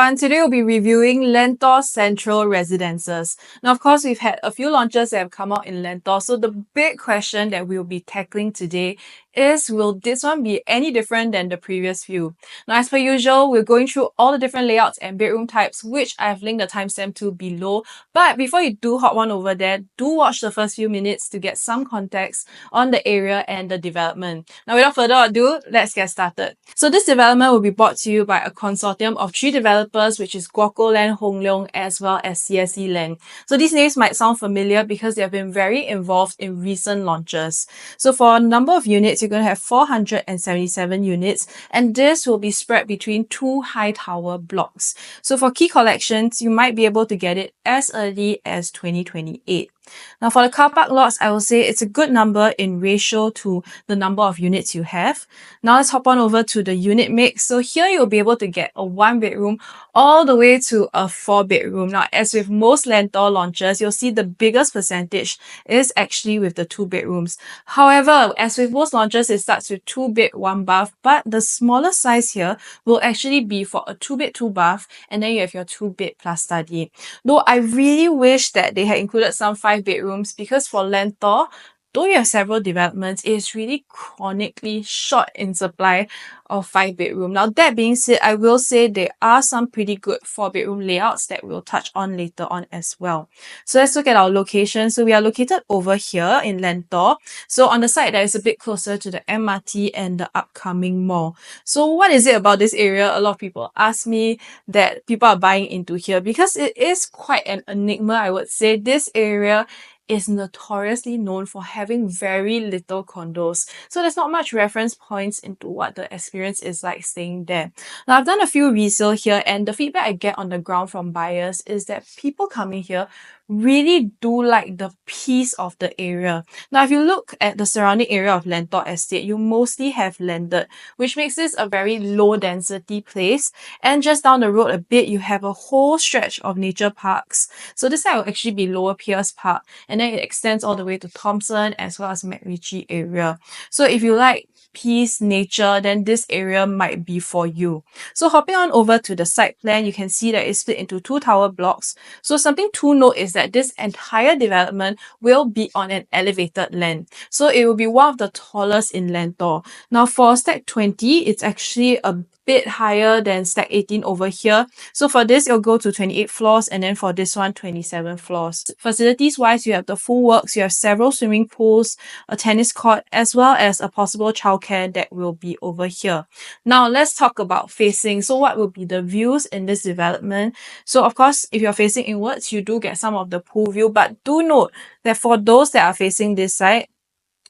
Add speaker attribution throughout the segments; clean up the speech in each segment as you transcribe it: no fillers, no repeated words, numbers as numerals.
Speaker 1: everyone, today we'll be reviewing Lentor Central Residences. Now of course we've had a few launches that have come out in Lentor, so the big question that we'll be tackling today is, will this one be any different than the previous few? Now as per usual, we're going through all the different layouts and bedroom types, which I have linked the timestamp to below. But before you do hop on over there, do watch the first few minutes to get some context on the area and the development. Now without further ado, let's get started. So this development will be brought to you by a consortium of 3 developers, which is Guoco Land, Hong Leong, as well as CSE Land. So these names might sound familiar because they have been very involved in recent launches. So for a number of units, you're going to have 477 units, and this will be spread between 2 high tower blocks. So for key collections, you might be able to get it as early as 2028. Now for the car park lots, I will say it's a good number in ratio to the number of units you have. Now let's hop on over to the unit mix. So here you'll be able to get a 1-bedroom all the way to a 4-bedroom. Now as with most Lentor launches, you'll see the biggest percentage is actually with the 2 bedrooms. However, as with most launches, it starts with 2-bed, 1-bath, but the smaller size here will actually be for a 2-bed, 2-bath, and then you have your 2-bed plus study. Though I really wish that they had included some 5 bedrooms, because for Lentor, though you have several developments, it is really chronically short in supply of 5-bedroom. Now that being said, I will say there are some pretty good 4-bedroom layouts that we'll touch on later on as well. So let's look at our location. So we are located over here in Lentor. So on the side that is a bit closer to the MRT and the upcoming mall. So what is it about this area? A lot of people ask me that people are buying into here because it is quite an enigma, I would say. This area is notoriously known for having very little condos. So there's not much reference points into what the experience is like staying there. Now I've done a few resale here, and the feedback I get on the ground from buyers is that people coming here really do like the peace of the area. Now if you look at the surrounding area of Lentor Estate, you mostly have landed, which makes this a very low density place. And just down the road a bit, you have a whole stretch of nature parks. So this side will actually be Lower Pierce Park, and then it extends all the way to Thompson as well as MacRitchie area. So if you like peace, nature, then this area might be for you. So hopping on over to the site plan, you can see that it's split into 2 tower blocks. So something to note is that this entire development will be on an elevated land. So it will be one of the tallest in Lentor. Now for stack 20, it's actually a bit higher than stack 18 over here. So for this, it'll go to 28 floors, and then for this one, 27 floors. Facilities wise, you have the full works, you have several swimming pools, a tennis court, as well as a possible childcare that will be over here. Now let's talk about facing. So what will be the views in this development? So of course, if you're facing inwards, you do get some of the pool view, but do note that for those that are facing this side,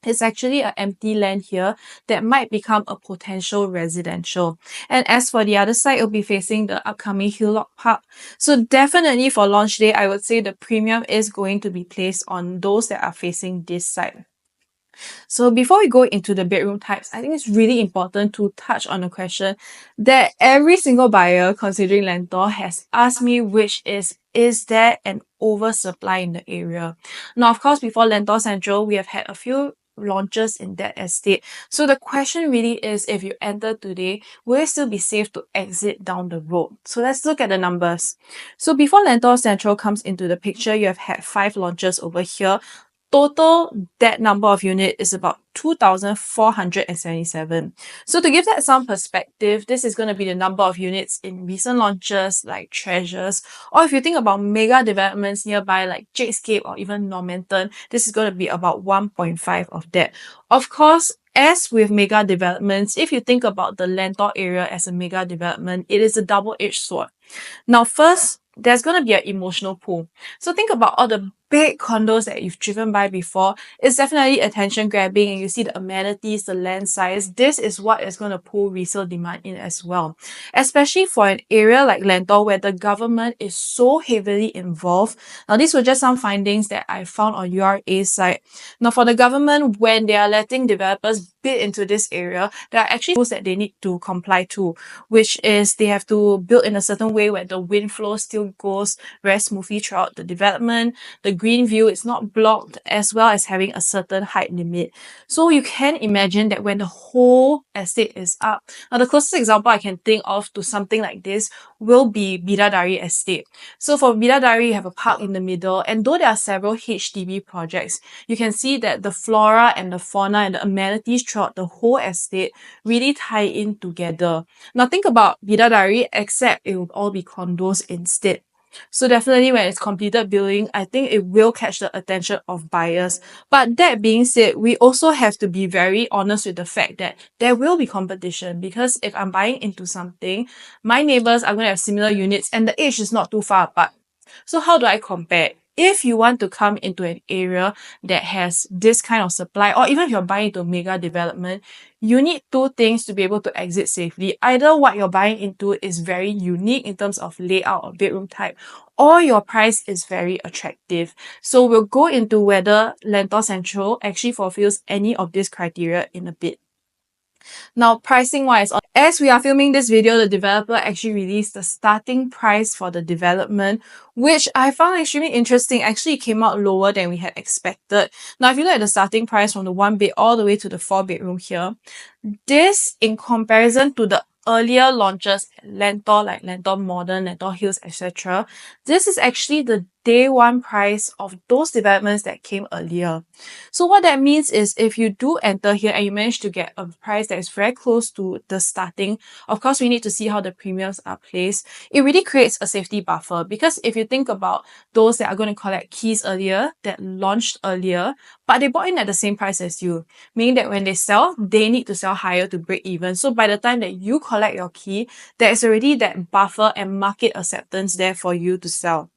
Speaker 1: it's actually an empty land here that might become a potential residential. And as for the other side, it'll be facing the upcoming Hillock Park. So definitely for launch day, I would say the premium is going to be placed on those that are facing this side. So before we go into the bedroom types, I think it's really important to touch on a question that every single buyer considering Lentor has asked me, which is there an oversupply in the area? Now, of course, before Lentor Central, we have had a few launches in that estate. So the question really is, if you enter today, will it still be safe to exit down the road? So let's look at the numbers. So before Lentor Central comes into the picture, you have had 5 launches over here. Total, that number of unit is about 2,477. So to give that some perspective, this is going to be the number of units in recent launches like Treasures, or if you think about mega developments nearby like Jadescape or even Normanton, this is going to be about 1.5 of that. Of course, as with mega developments, if you think about the Lentor area as a mega development, it is a double-edged sword. Now first, there's going to be an emotional pull. So think about all the big condos that you've driven by before. It's definitely attention grabbing, and you see the amenities, the land size. This is what is going to pull resale demand in as well. Especially for an area like Lentor where the government is so heavily involved. Now these were just some findings that I found on URA's site. Now for the government, when they are letting developers bid into this area, there are actually rules that they need to comply to, which is they have to build in a certain way where the wind flow still goes very smoothly throughout the development. The green view is not blocked, as well as having a certain height limit. So you can imagine that when the whole estate is up. Now the closest example I can think of to something like this will be Bidadari Estate. So for Bidadari, you have a park in the middle, and though there are several HDB projects, you can see that the flora and the fauna and the amenities throughout the whole estate really tie in together. Now think about Bidadari, except it will all be condos instead. So definitely when it's completed building, I think it will catch the attention of buyers. But that being said, we also have to be very honest with the fact that there will be competition, because if I'm buying into something, my neighbors are going to have similar units and the age is not too far apart. So how do I compare? If you want to come into an area that has this kind of supply, or even if you're buying into a mega development, you need two things to be able to exit safely. Either what you're buying into is very unique in terms of layout or bedroom type, or your price is very attractive. So we'll go into whether Lentor Central actually fulfills any of these criteria in a bit. Now, pricing wise, as we are filming this video, the developer actually released the starting price for the development, which I found extremely interesting. Actually, it came out lower than we had expected. Now, if you look at the starting price from the 1 bed all the way to the 4 bedroom here, this in comparison to the earlier launches at Lentor, like Lentor Modern, Lentor Hills, etc., this is actually the day one price of those developments that came earlier. So what that means is if you do enter here and you manage to get a price that is very close to the starting, of course we need to see how the premiums are placed. It really creates a safety buffer, because if you think about those that are going to collect keys earlier, that launched earlier, but they bought in at the same price as you, meaning that when they sell, they need to sell higher to break even. So by the time that you collect your key, there is already that buffer and market acceptance there for you to sell.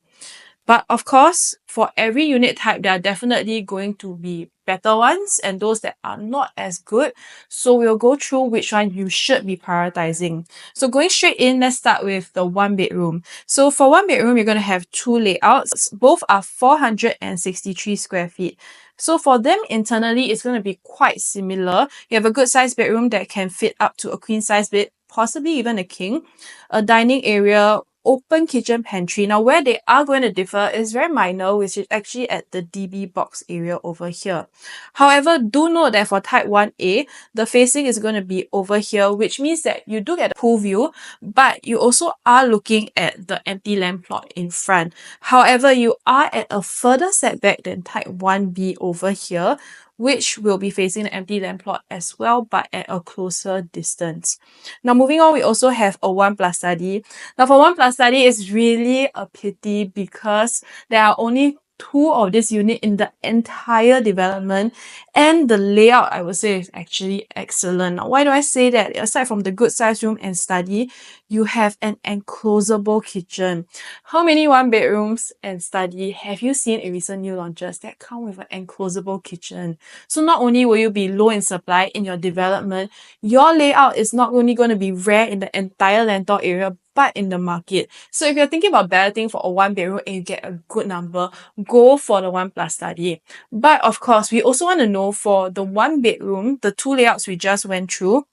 Speaker 1: But of course, for every unit type, there are definitely going to be better ones and those that are not as good. So we'll go through which one you should be prioritizing. So going straight in, let's start with the 1 bedroom. So for 1 bedroom, you're going to have two layouts. Both are 463 square feet. So for them internally, it's going to be quite similar. You have a good sized bedroom that can fit up to a queen size bed, possibly even a king, a dining area, open kitchen pantry. Now where they are going to differ is very minor, which is actually at the DB box area over here. However, do note that for type 1A, the facing is going to be over here, which means that you do get a pool view, but you also are looking at the empty land plot in front. However, you are at a further setback than type 1B over here, which will be facing the empty land plot as well, but at a closer distance. Now moving on, we also have a 1+ study. Now for 1+ study, it's really a pity because there are only two of this unit in the entire development, and the layout, I would say, is actually excellent. Now, why do I say that? Aside from the good size room and study, you have an enclosable kitchen. How many 1 bedrooms and study have you seen in recent new launches that come with an enclosable kitchen? So not only will you be low in supply in your development, your layout is not only going to be rare in the entire Lentor area, but in the market. So if you're thinking about balloting for a 1 bedroom and you get a good number, go for the 1+ study. But of course, we also want to know for the 1 bedroom, the two layouts we just went through,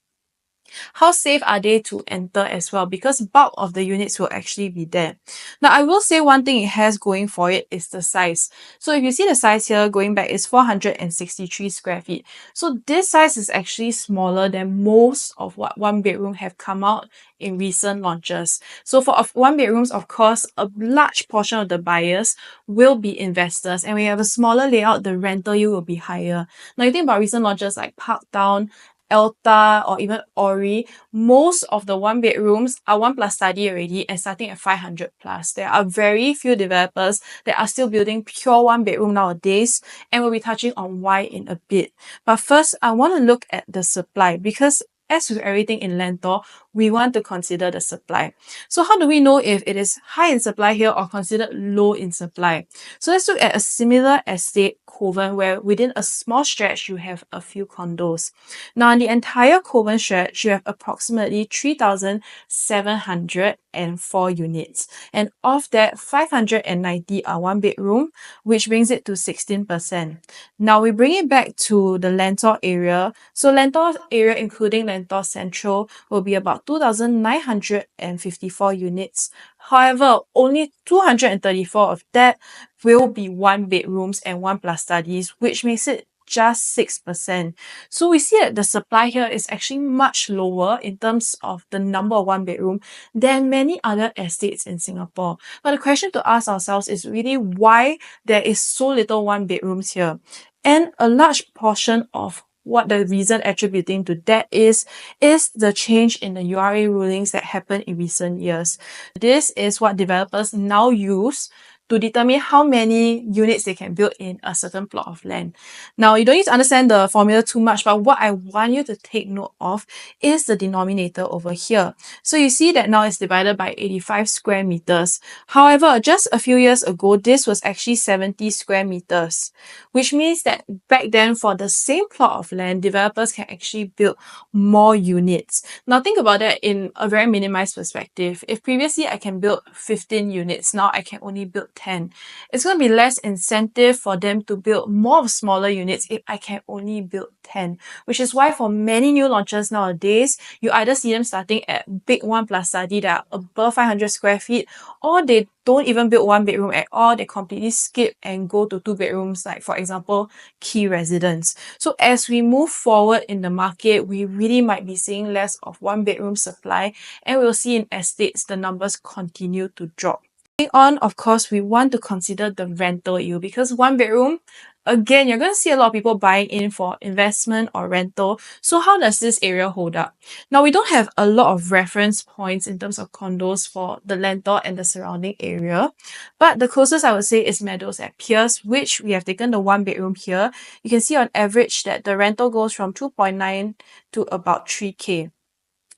Speaker 1: how safe are they to enter as well, because bulk of the units will actually be there. Now I will say one thing it has going for it is the size. So if you see the size here, going back, is 463 square feet. So this size is actually smaller than most of what 1 bedroom have come out in recent launches. So for 1 bedrooms, of course, a large portion of the buyers will be investors, and when you have a smaller layout, the rental yield will be higher. Now you think about recent launches like Parktown, Alta, or even Ori, most of the 1 bedrooms are 1+ study already and starting at 500 plus. There are very few developers that are still building pure 1 bedroom nowadays, and we'll be touching on why in a bit. But first, I want to look at the supply, because as with everything in Lentor, we want to consider the supply. So how do we know if it is high in supply here or considered low in supply? So let's look at a similar estate, Kovan, where within a small stretch, you have a few condos. Now, in the entire Kovan stretch, you have approximately 3,704 units. And of that, 590 are 1 bedroom, which brings it to 16%. Now, we bring it back to the Lentor area. So Lentor area, including Lentor Central, will be about 2,954 units. However, only 234 of that will be one bedrooms and one plus studies, which makes it just 6%. So we see that the supply here is actually much lower in terms of the number of one bedroom than many other estates in Singapore. But the question to ask ourselves is really why there is so little one bedrooms here. And a large portion of what the reason attributing to that is the change in the URA rulings that happened in recent years. This is what developers now use to determine how many units they can build in a certain plot of land. Now, you don't need to understand the formula too much, but what I want you to take note of is the denominator over here. So you see that now it's divided by 85 square meters. However, just a few years ago, this was actually 70 square meters, which means that back then for the same plot of land, developers can actually build more units. Now think about that in a very minimized perspective. If previously I can build 15 units, now I can only build 10. It's going to be less incentive for them to build more of smaller units if I can only build 10, which is why for many new launches nowadays, you either see them starting at big one plus study that are above 500 square feet, or they don't even build one bedroom at all. They completely skip and go to two bedrooms, like for example, key residence. So as we move forward in the market, we really might be seeing less of one bedroom supply, and we'll see in estates the numbers continue to drop. Moving on, of course, we want to consider the rental yield, because one bedroom, again, you're going to see a lot of people buying in for investment or rental. So how does this area hold up? Now, we don't have a lot of reference points in terms of condos for the Lentor and the surrounding area, but the closest I would say is Meadows at Pierce, which we have taken the one bedroom here. You can see on average that the rental goes from 2.9 to about 3K.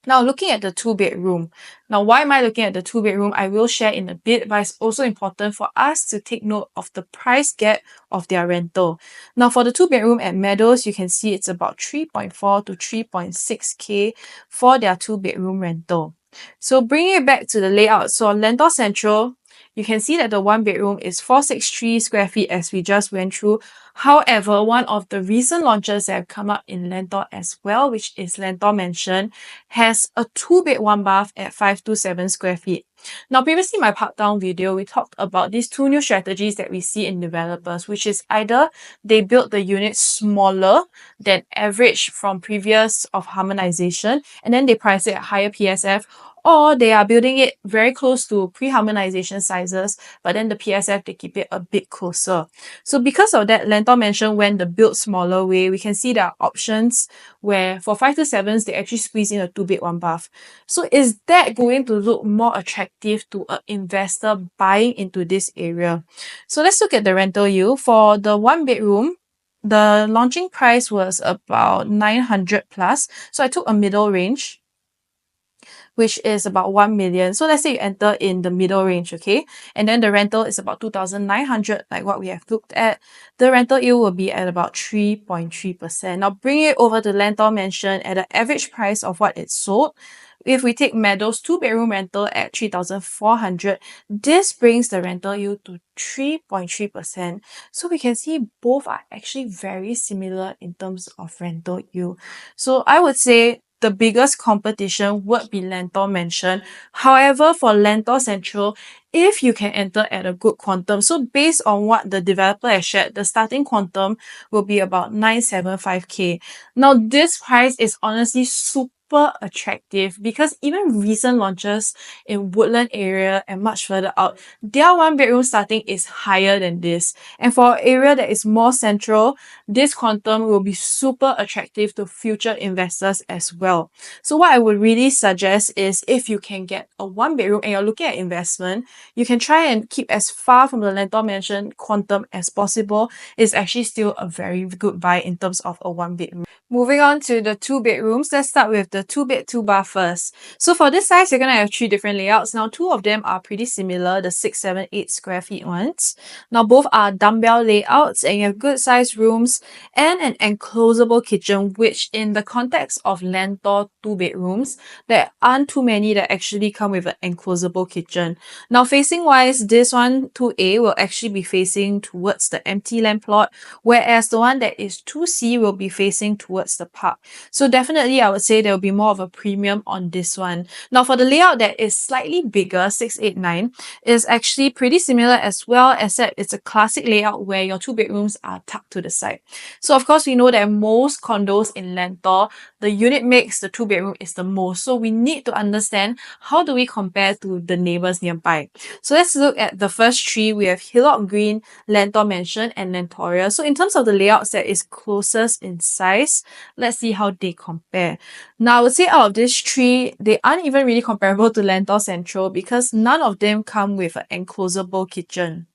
Speaker 1: Now, looking at the two bedroom. Now, why am I looking at the two bedroom? I will share in a bit, but it's also important for us to take note of the price gap of their rental. Now, for the two bedroom at Meadows, you can see it's about 3.4 to 3.6K for their two bedroom rental. So bringing it back to the layout. So on Lentor Central, you can see that the one bedroom is 463 square feet as we just went through. However, one of the recent launches that have come up in Lentor as well, which is Lentor Mansion, has a 2-bed 1-bath at 527 square feet. Now, previously in my part-down video, we talked about these two new strategies that we see in developers, which is either they build the units smaller than average from previous of harmonization, and then they price it at higher PSF, or they are building it very close to pre-harmonization sizes, but then the PSF, they keep it a bit closer. So because of that, Lentor Mansion went the build smaller way. We can see there are options where for 527s, they actually squeeze in a 2-bed 1-bath. So is that going to look more attractive to an investor buying into this area? So let's look at the rental yield. For the 1-bedroom, the launching price was about 900 plus. So I took a middle range, which is about 1 million. So let's say you enter in the middle range, okay? And then the rental is about 2,900, like what we have looked at. The rental yield will be at about 3.3%. Now bring it over to Lentor Mansion at an average price of what it's sold. If we take Meadows 2-bedroom rental at 3,400, this brings the rental yield to 3.3%. So we can see both are actually very similar in terms of rental yield. So I would say the biggest competition would be Lentor Mansion. However, for Lentor Central, if you can enter at a good quantum, so based on what the developer has shared, the starting quantum will be about 975K. Now, this price is honestly super attractive because even recent launches in Woodland area and much further out, their 1-bedroom starting is higher than this. And for an area that is more central, this quantum will be super attractive to future investors as well. So what I would really suggest is if you can get a 1-bedroom and you're looking at investment, you can try and keep as far from the Lentor Mansion quantum as possible. It's actually still a very good buy in terms of a 1-bedroom. Moving on to the 2 bedrooms, let's start with the 2-bed 2-bath first. So for this size, you're going to have 3 different layouts. Now, 2 of them are pretty similar, the 6, 7, 8 square feet ones. Now, both are dumbbell layouts and you have good sized rooms and an enclosable kitchen, which in the context of Lentor 2 bedrooms, there aren't too many that actually come with an enclosable kitchen. Now, facing wise, this one 2A will actually be facing towards the empty land plot, whereas the one that is 2C will be facing towards the park. So definitely I would say there will be be more of a premium on this one. Now for the layout that is slightly bigger, 689, is actually pretty similar as well, except it's a classic layout where your 2 bedrooms are tucked to the side. So of course we know that most condos in Lentor, the unit mix, the 2 bedroom is the most. So we need to understand how do we compare to the neighbors nearby. So let's look at the first three. We have Hillock Green, Lentor Mansion, and Lentoria. So in terms of the layouts that is closest in size, let's see how they compare. Now I would say out of these three, they aren't even really comparable to Lentor Central because none of them come with an enclosable kitchen.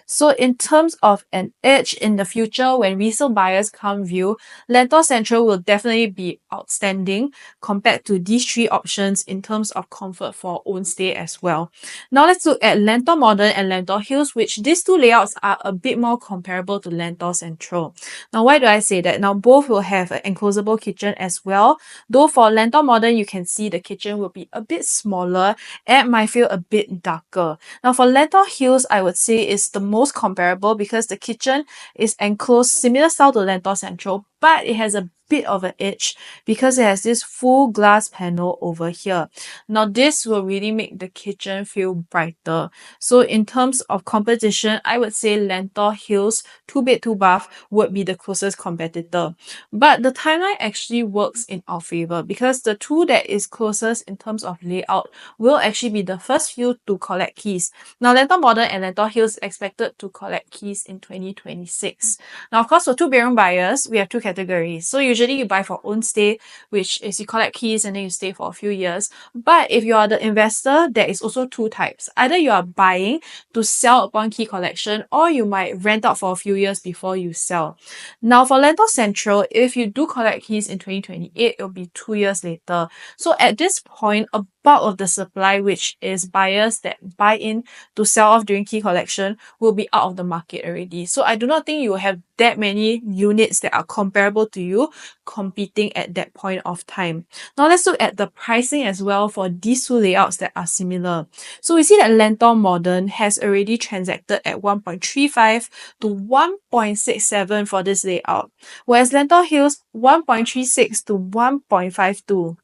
Speaker 1: So in terms of an edge in the future, when resale buyers come view, Lentor Central will definitely be outstanding compared to these three options in terms of comfort for own stay as well. Now let's look at Lentor Modern and Lentor Hills, which these two layouts are a bit more comparable to Lentor Central. Now why do I say that? Now both will have an enclosable kitchen as well, though for Lentor Modern you can see the kitchen will be a bit smaller and might feel a bit darker. Now for Lentor Hills, I would say is the most comparable because the kitchen is enclosed similar style to Lentor Central, but it has a bit of an edge because it has this full glass panel over here. Now this will really make the kitchen feel brighter. So in terms of competition, I would say Lentor Hills 2 bed 2 bath would be the closest competitor. But the timeline actually works in our favor because the two that is closest in terms of layout will actually be the first few to collect keys. Now Lentor Modern and Lentor Hills expected to collect keys in 2026. Now of course for 2 bedroom buyers, we have two categories. So usually you buy for own stay, which is you collect keys and then you stay for a few years. But if you are the investor, there is also two types. Either you are buying to sell upon key collection, or you might rent out for a few years before you sell. Now for Lentor Central, if you do collect keys in 2028, it will be 2 years later. So at this point, a bulk of the supply, which is buyers that buy in to sell off during key collection, will be out of the market already. So I do not think you will have that many units that are comparable to you competing at that point of time. Now let's look at the pricing as well for these two layouts that are similar. So we see that Lentor Modern has already transacted at 1.35 to 1.67 for this layout, whereas Lentor Hills 1.36 to 1.52.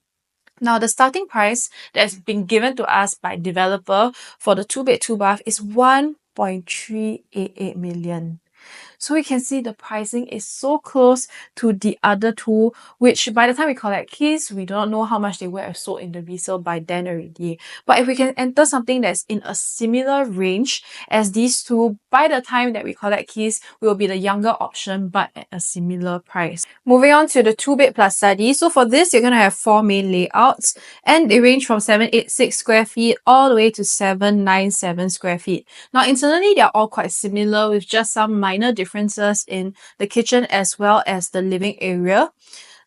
Speaker 1: Now, the starting price that's been given to us by developer for the 2 bed 2 bath is 1.388 million. So we can see the pricing is so close to the other two, which by the time we collect keys, we don't know how much they would have sold in the resale by then already. But if we can enter something that's in a similar range as these two, by the time that we collect keys, we will be the younger option, but at a similar price. Moving on to the 2 bed plus study. So for this, you're going to have 4 main layouts, and they range from 786 square feet all the way to 797 square feet. Now, internally, they're all quite similar with just some minor differences in the kitchen as well as the living area.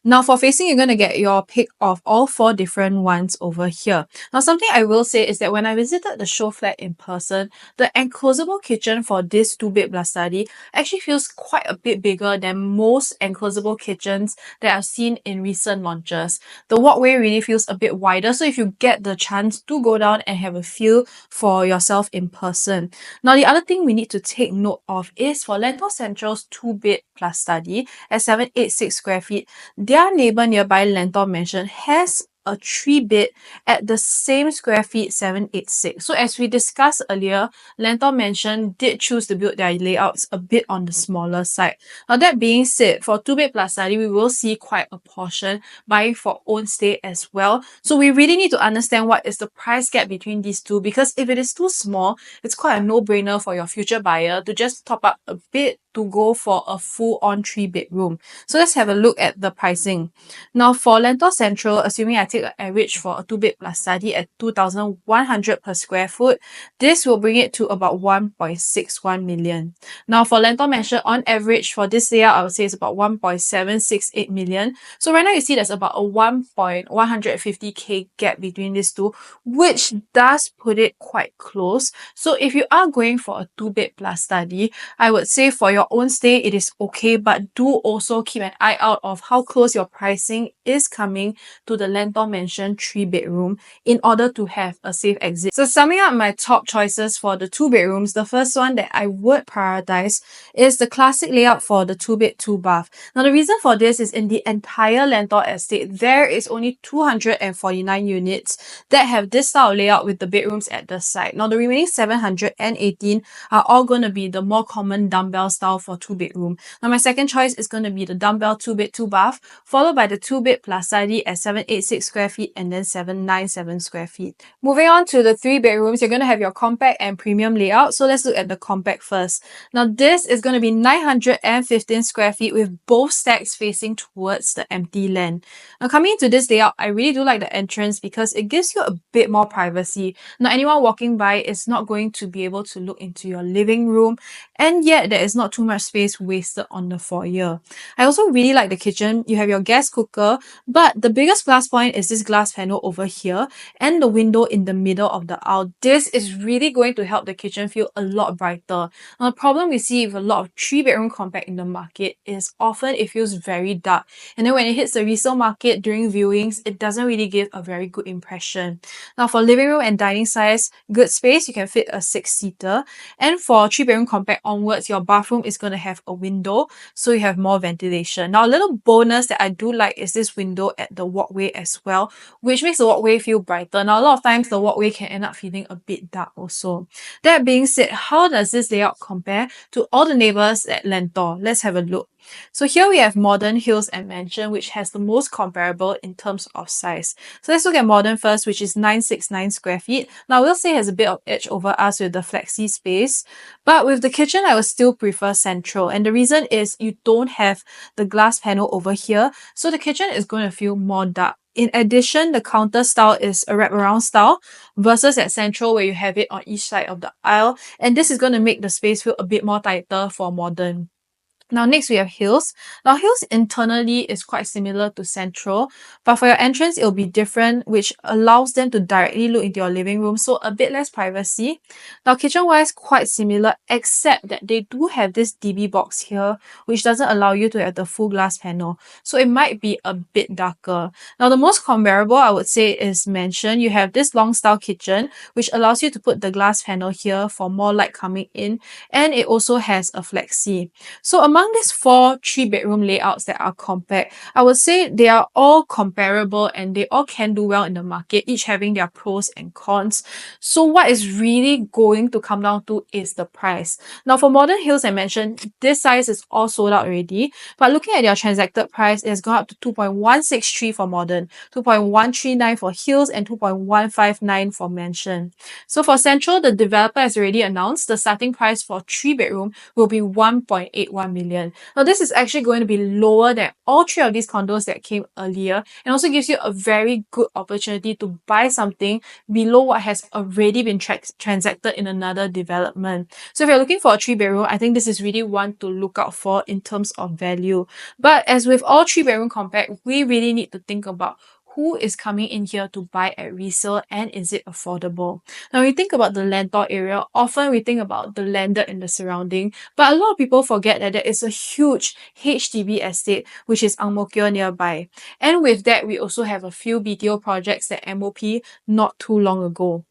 Speaker 1: Now for facing, you're going to get your pick of all 4 different ones over here. Now something I will say is that when I visited the SHOWFLAT in person, the enclosable kitchen for this 2 bed plus study actually feels quite a bit bigger than most enclosable kitchens that I've seen in recent launches. The walkway really feels a bit wider, so if you get the chance to go down and have a feel for yourself in person. Now the other thing we need to take note of is for Lentor Central's 2 bed plus study at 786 square feet, their neighbor nearby Lentor Mansion has a 3 bed at the same square feet 786. So as we discussed earlier, Lentor Mansion did choose to build their layouts a bit on the smaller side. Now that being said, for 2 bed plus study, we will see quite a portion buying for own stay as well. So we really need to understand what is the price gap between these two, because if it is too small, it's quite a no-brainer for your future buyer to just top up a bit to go for a full-on 3 bedroom. So let's have a look at the pricing. Now for Lentor Central, assuming I take an average for a 2 bed plus study at 2,100 per square foot, this will bring it to about 1.61 million. Now for Lentor Mansion, on average for this layout, I would say it's about 1.768 million. So right now you see there's about a 150k gap between these two, which does put it quite close. So if you are going for a 2 bed plus study, I would say for your your own stay, it is okay, but do also keep an eye out of how close your pricing is coming to the Lentor mentioned 3-bedroom in order to have a safe exit. So summing up my top choices for the 2 bedrooms, the first one that I would prioritize is the classic layout for the 2-bed, 2-bath. Now the reason for this is in the entire Lentor estate, there is only 249 units that have this style of layout with the bedrooms at the side. Now the remaining 718 are all going to be the more common dumbbell style for 2-bedroom. Now my second choice is going to be the dumbbell 2-bed, 2-bath, followed by the 2-bed plus study at 786 square feet and then 797 square feet. Moving on to the 3 bedrooms, you're going to have your compact and premium layout. So let's look at the compact first. Now this is going to be 915 square feet with both stacks facing towards the empty land. Now coming into this layout, I really do like the entrance because it gives you a bit more privacy. Now anyone walking by is not going to be able to look into your living room, and yet there is not too much space wasted on the foyer. I also really like the kitchen. You have your gas cooker, but the biggest plus point is this glass panel over here and the window in the middle of the aisle. This is really going to help the kitchen feel a lot brighter. Now the problem we see with a lot of 3-bedroom compact in the market is often it feels very dark, and then when it hits the resale market during viewings, it doesn't really give a very good impression. Now for living room and dining size, good space, you can fit a 6-seater, and for 3-bedroom compact onwards, your bathroom is going to have a window, so you have more ventilation. Now a little bonus that I do like is this window at the walkway as well, which makes the walkway feel brighter. Now a lot of times the walkway can end up feeling a bit dark also. That being said, how does this layout compare to all the neighbors at Lentor? Let's have a look. So here we have Modern, Hills and Mansion, which has the most comparable in terms of size. So let's look at Modern first, which is 969 square feet. Now I will say it has a bit of edge over us with the flexi space, but with the kitchen I will still prefer Central, and the reason is you don't have the glass panel over here, so the kitchen is going to feel more dark. In addition, the counter style is a wraparound style versus at Central where you have it on each side of the aisle, and this is going to make the space feel a bit more tighter for Modern. Now next we have Hills. Now Hills internally is quite similar to Central, but for your entrance it will be different, which allows them to directly look into your living room, so a bit less privacy. Now kitchen wise quite similar, except that they do have this DB box here, which doesn't allow you to have the full glass panel, so it might be a bit darker. Now the most comparable I would say is Mansion. You have this long style kitchen, which allows you to put the glass panel here for more light coming in, and it also has a flexi. So among these 4 3-bedroom layouts that are compact, I would say they are all comparable and they all can do well in the market, each having their pros and cons. So what is really going to come down to is the price. Now for Modern, Hills and Mansion, this size is all sold out already, but looking at their transacted price, it has gone up to 2.163 for Modern, 2.139 for Hills and 2.159 for Mansion. So for Central, the developer has already announced the starting price for 3-bedroom will be 1.81 million. Now this is actually going to be lower than all 3 of these condos that came earlier, and also gives you a very good opportunity to buy something below what has already been transacted in another development. So if you're looking for a 3-bedroom, I think this is really one to look out for in terms of value. But as with all 3-bedroom compact, we really need to think about who is coming in here to buy at resale and is it affordable. Now when we think about the Lentor area, often we think about the landed in the surrounding, but a lot of people forget that there is a huge HDB estate which is Ang Mo Kio nearby. And with that, we also have a few BTO projects that MOP not too long ago.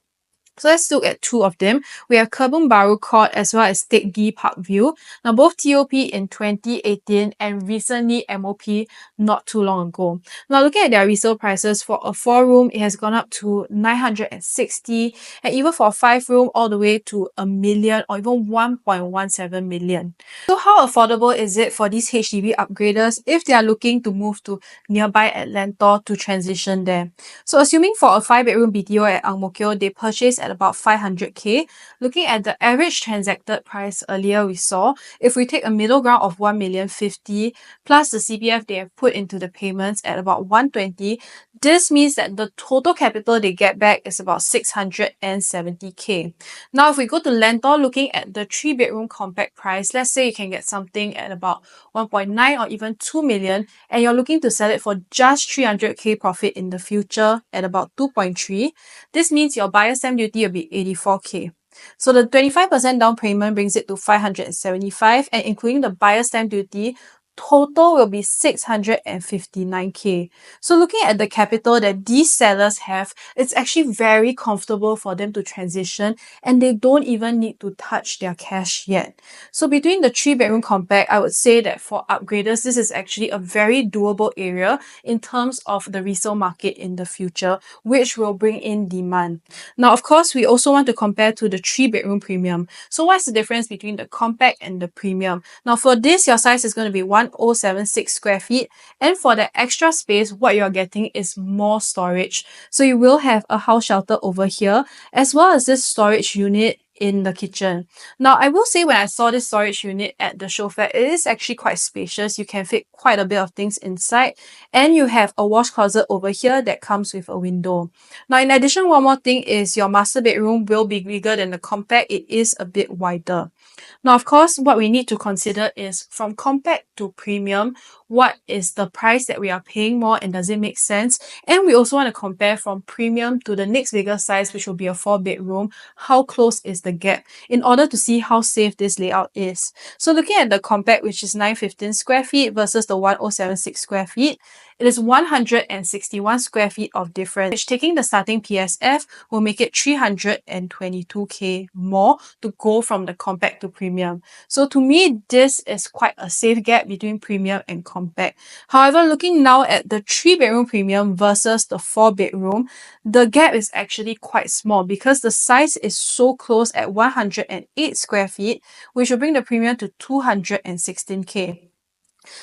Speaker 1: So let's look at 2 of them. We have Kebun Baru Court as well as Teck Ghee Parkview. Now both TOP in 2018 and recently MOP not too long ago. Now looking at their resale prices, for a 4-room it has gone up to 960, and even for a 5-room all the way to $1 million or even 1.17 million. So how affordable is it for these HDB upgraders if they are looking to move to nearby at Lentor to transition there? So assuming for a 5-bedroom BTO at Ang Mo Kio, they purchased at about 500k. Looking at the average transacted price earlier we saw, if we take a middle ground of 1,050,000 plus the CPF they have put into the payments at about 120, this means that the total capital they get back is about 670k. Now if we go to Lentor, looking at the 3-bedroom compact price, let's say you can get something at about 1.9 or even 2 million, and you're looking to sell it for just 300k profit in the future at about 2.3. This means your buyer stamp duty will be 84k. So the 25% down payment brings it to 575, and including the buyer's stamp duty, total will be 659K. So looking at the capital that these sellers have, it's actually very comfortable for them to transition, and they don't even need to touch their cash yet. So between the 3-bedroom compact, I would say that for upgraders, this is actually a very doable area in terms of the resale market in the future, which will bring in demand. Now, of course, we also want to compare to the 3-bedroom premium. So what's the difference between the compact and the premium? Now, for this, your size is going to be 1076 square feet. And for the extra space, what you're getting is more storage. So you will have a house shelter over here, as well as this storage unit in the kitchen. Now, I will say when I saw this storage unit at the SHOWFLAT, it is actually quite spacious. You can fit quite a bit of things inside, and you have a wash closet over here that comes with a window. Now, in addition, one more thing is your master bedroom will be bigger than the compact. It is a bit wider. Now, of course, what we need to consider is from compact to premium, what is the price that we are paying more and does it make sense? And we also want to compare from premium to the next bigger size, which will be a 4-bedroom. How close is the gap in order to see how safe this layout is? So looking at the compact, which is 915 square feet versus the 1076 square feet, it is 161 square feet of difference, which taking the starting PSF will make it 322K more to go from the compact to premium. So to me, this is quite a safe gap between premium and compact. However, looking now at the 3-bedroom premium versus the 4-bedroom, the gap is actually quite small because the size is so close at 108 square feet, which will bring the premium to 216K.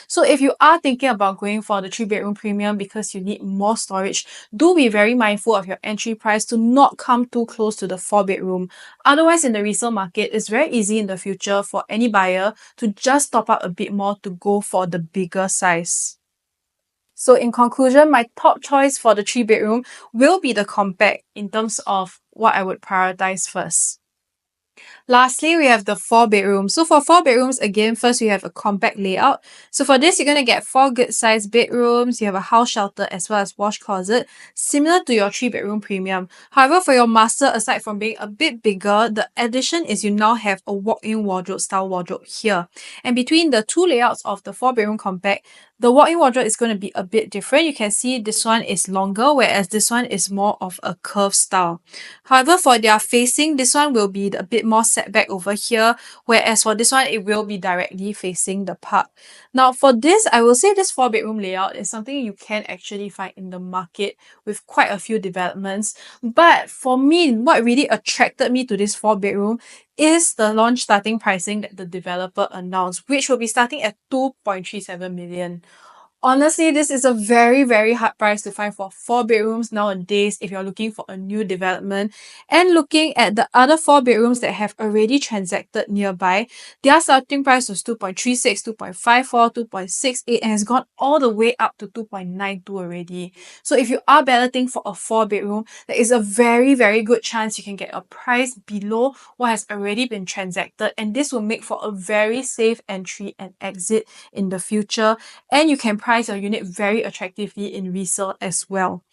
Speaker 1: So if you are thinking about going for the 3-bedroom premium because you need more storage, do be very mindful of your entry price to not come too close to the 4-bedroom. Otherwise, in the resale market, it's very easy in the future for any buyer to just top up a bit more to go for the bigger size. So in conclusion, my top choice for the 3-bedroom will be the compact in terms of what I would prioritize first. Lastly, we have the 4-bedroom. So for 4 bedrooms, again, first we have a compact layout. So for this, you're going to get 4 good sized bedrooms. You have a house shelter as well as wash closet, similar to your 3-bedroom premium. However, for your master, aside from being a bit bigger, the addition is you now have a walk-in wardrobe style wardrobe here. And between the two layouts of the 4-bedroom compact, the walk-in wardrobe is going to be a bit different. You can see this one is longer, whereas this one is more of a curved style. However, for their facing, this one will be a bit more set back over here, whereas for this one, it will be directly facing the park. Now, for this, I will say this 4-bedroom layout is something you can actually find in the market with quite a few developments. But for me, what really attracted me to this 4-bedroom is the launch starting pricing that the developer announced, which will be starting at 2.37 million. Honestly, this is a very, very hard price to find for 4 bedrooms nowadays if you're looking for a new development. And looking at the other 4 bedrooms that have already transacted nearby, their starting price was 2.36, 2.54, 2.68 and has gone all the way up to 2.92 already. So if you are balloting for a 4-bedroom, there is a very, very good chance you can get a price below what has already been transacted, and this will make for a very safe entry and exit in the future, and you can price your unit very attractively in resale as well.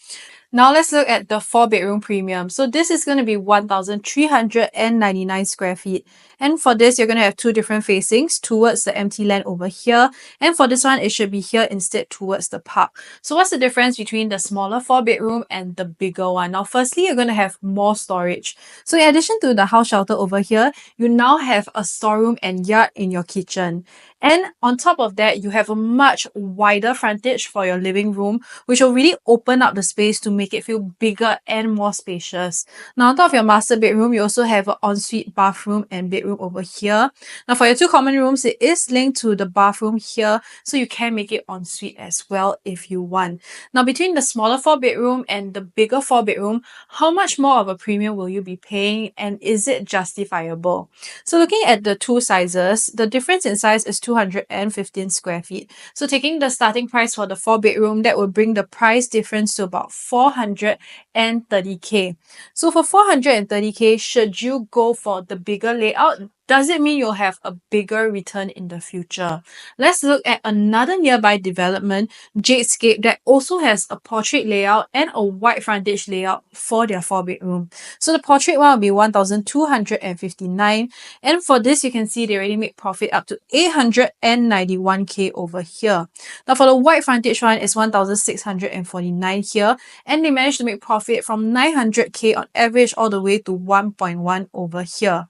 Speaker 1: Now let's look at the 4-bedroom premium. So this is going to be 1,399 square feet. And for this, you're going to have two different facings towards the empty land over here. And for this one, it should be here instead towards the park. So what's the difference between the smaller 4-bedroom and the bigger one? Now, firstly, you're going to have more storage. So in addition to the house shelter over here, you now have a storeroom and yard in your kitchen. And on top of that, you have a much wider frontage for your living room, which will really open up the space to make it feel bigger and more spacious. Now, on top of your master bedroom, you also have an ensuite bathroom and bedroom over here. Now, for your two common rooms, it is linked to the bathroom here, so you can make it ensuite as well if you want. Now, between the smaller 4-bedroom and the bigger 4-bedroom, how much more of a premium will you be paying, and is it justifiable? So looking at the two sizes, the difference in size is 215 square feet. So taking the starting price for the 4-bedroom, that will bring the price difference to about 430K. So for 430K, should you go for the bigger layout? does it mean you'll have a bigger return in the future? Let's look at another nearby development, Jadescape, that also has a portrait layout and a wide frontage layout for their 4-bedroom. So the portrait one will be 1,259, and for this you can see they already make profit up to 891k over here. Now for the wide frontage one is 1,649 here, and they managed to make profit from 900k on average all the way to 1.1 over here.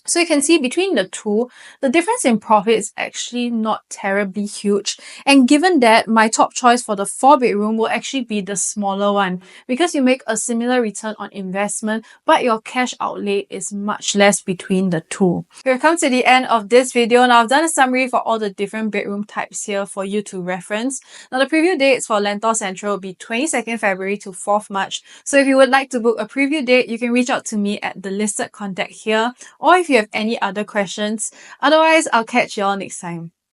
Speaker 1: So you can see between the two, the difference in profit is actually not terribly huge. And given that, my top choice for the 4-bedroom will actually be the smaller one, because you make a similar return on investment, but your cash outlay is much less between the two. We've come to the end of this video. Now I've done a summary for all the different bedroom types here for you to reference. Now the preview dates for Lentor Central will be 22nd February to 4th March. So if you would like to book a preview date, you can reach out to me at the listed contact here, or if you have any other questions. Otherwise, I'll catch you all next time.